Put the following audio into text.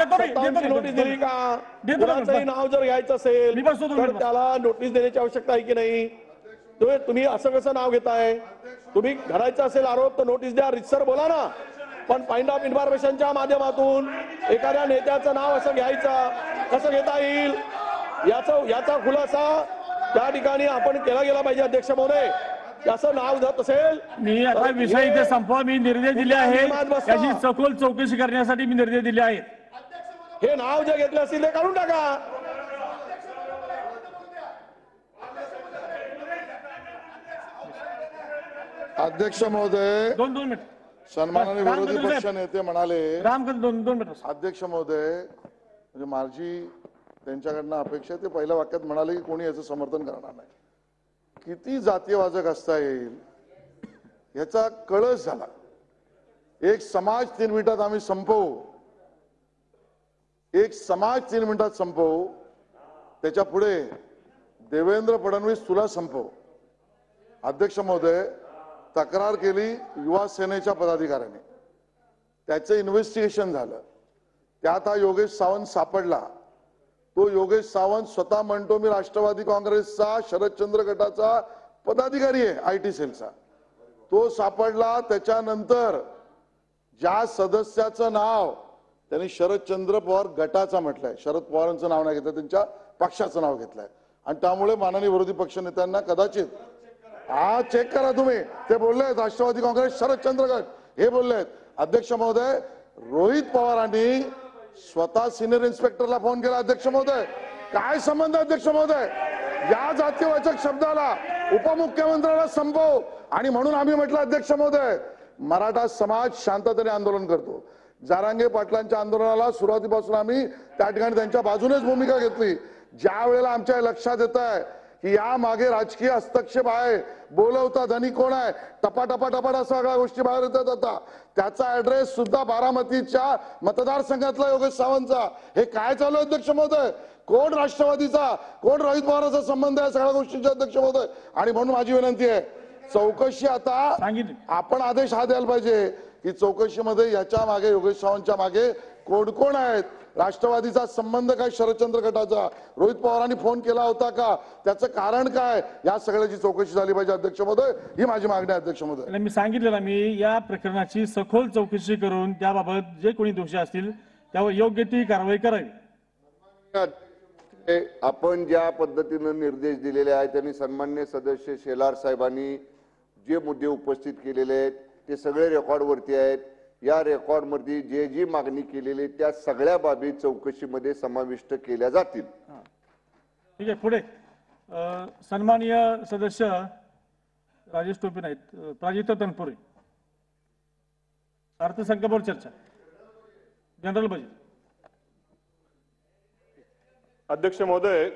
स्वतःची नोटीस दिली का? कुणाचंही नाव जर घ्यायचं असेल तर त्याला नोटीस देण्याची आवश्यकता आहे की नाही? तुम्ही असं कसं नाव घेताय? तुम्ही घडायचा असेल आरोप तर नोटीस द्या, रितसर बोला ना. पण पॉइंट ऑफ इन्फॉर्मेशनच्या माध्यमातून एखाद्या नेत्याचं नाव असं घ्यायचं कसं घेता येईल याचा खुलासा त्या ठिकाणी आपण केला गेला पाहिजे. अध्यक्ष महोदय, असं नाव जात असेल मी आता विषय इथे संपवा. मी निर्देश दिले आहे याची सखोल चौकशी करण्यासाठी मी निर्देश दिले आहेत. हे नाव जे घेतले असतील ते काढून टाका. अध्यक्ष महोदय, दोन मिनिट. सन्माननीय विरोधी पक्ष नेते म्हणाले, दोन मिनिट. अध्यक्ष महोदय, म्हणजे माझी त्यांच्याकडनं अपेक्षा ते पहिल्या वाक्यात म्हणाले की कोणी याचं समर्थन करणार नाही. किती जातीयवाचक असता येईल याचा कळस झाला. एक समाज 3 मिनिटात आम्ही संपवू, एक समाज 3 मिनिटात संपवू, त्याच्या पुढे देवेंद्र फडणवीस तुला संपव. अध्यक्ष महोदय, तक्रार केली युवा सेनेच्या पदाधिकाऱ्यांनी, त्याचं इन्व्हेस्टिगेशन झालं, त्यात हा योगेश सावंत सापडला. तो योगेश सावंत स्वतः म्हणतो मी राष्ट्रवादी काँग्रेसचा शरदचंद्र गटाचा पदाधिकारी आहे, आयटी सेलचा. तो सापडला. त्याच्यानंतर ज्या सदस्याचं नाव त्यांनी शरदचंद्र पवार गटाचा म्हटलंय, शरद पवारांचं नाव नाही घेतलं, त्यांच्या पक्षाचं नाव घेतलंय. आणि त्यामुळे माननीय विरोधी पक्ष नेत्यांना कदाचित हा चेक करा तुम्ही, ते बोललेत राष्ट्रवादी काँग्रेस शरदचंद्र गट हे बोललेत. अध्यक्ष महोदय, रोहित पवारांनी स्वतः सिनियर इन्स्पेक्टरला फोन केला. अध्यक्ष महोदय, काय संबंध? अध्यक्ष महोदय, या जातीवाचक शब्दाला उपमुख्यमंत्र्याला संपव. आणि म्हणून आम्ही म्हटलं अध्यक्ष महोदय, मराठा समाज शांततेने आंदोलन करतो. जारांगे पाटलांच्या आंदोलनाला सुरुवातीपासून आम्ही त्या ठिकाणी त्यांच्या बाजूनेच भूमिका घेतली. ज्या वेळेला आमच्या लक्षात येत आहे की या मागे राजकीय हस्तक्षेप आहे, बोलवता धनी कोण आहे, टपाटपा सगळ्या गोष्टी बाहेर येतात. आता त्याचा ऍड्रेस सुद्धा बारामतीच्या मतदारसंघातला योगेश सावंतचा. हे काय चालू आहे अध्यक्ष महोदय? कोण राष्ट्रवादीचा, कोण रोहित पवारांचा संबंध आहे सगळ्या गोष्टींचा अध्यक्ष महोदय? आणि म्हणून माझी विनंती आहे, चौकशी आता आपण आदेश हा द्यायला पाहिजे की चौकशीमध्ये याच्या मागे योगेश सावंतच्या मागे कोण कोण आहेत, राष्ट्रवादीचा संबंध काय शरदचंद्र गटाचा, रोहित पवारांनी फोन केला होता का, त्याचं कारण काय, या सगळ्याची चौकशी झाली पाहिजे अध्यक्ष महोदय. ही माझी मागणी आहे अध्यक्ष महोदय. मी सांगितलं ना, मी या प्रकरणाची सखोल चौकशी करून त्याबाबत जे कोणी दोषी असतील त्यावर योग्य ती कारवाई करावी. आपण ज्या पद्धतीने निर्देश दिलेले आहेत त्यांनी सन्माननीय सदस्य शेलार साहेबांनी जे मुद्दे उपस्थित केलेले आहेत ते सगळे रेकॉर्डवरती आहेत. या रेकॉर्डमध्ये जे जी मागणी केलेली त्या सगळ्या बाबी चौकशीमध्ये समाविष्ट केल्या जातील. ठीक आहे. पुढे सन्माननीय सदस्य राजेश टोपे नाहीत, प्राजक्ता तनपुरे. अर्थसंकल्पावर चर्चा, जनरल बजेट. अध्यक्ष महोदय,